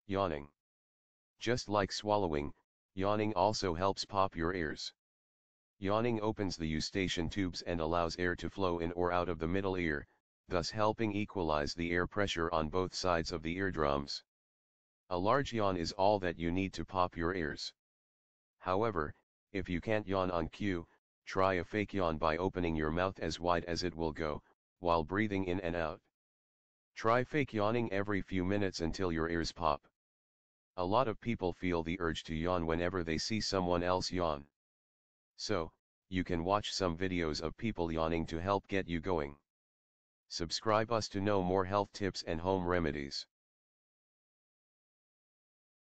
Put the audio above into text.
Yawning. Just like swallowing, yawning also helps pop your ears. Yawning opens the eustachian tubes and allows air to flow in or out of the middle ear, thus helping equalize the air pressure on both sides of the eardrums. A large yawn is all that you need to pop your ears. However, if you can't yawn on cue, try a fake yawn by opening your mouth as wide as it will go, while breathing in and out. Try fake yawning every few minutes until your ears pop. A lot of people feel the urge to yawn whenever they see someone else yawn. So, you can watch some videos of people yawning to help get you going. Subscribe us to know more health tips and home remedies.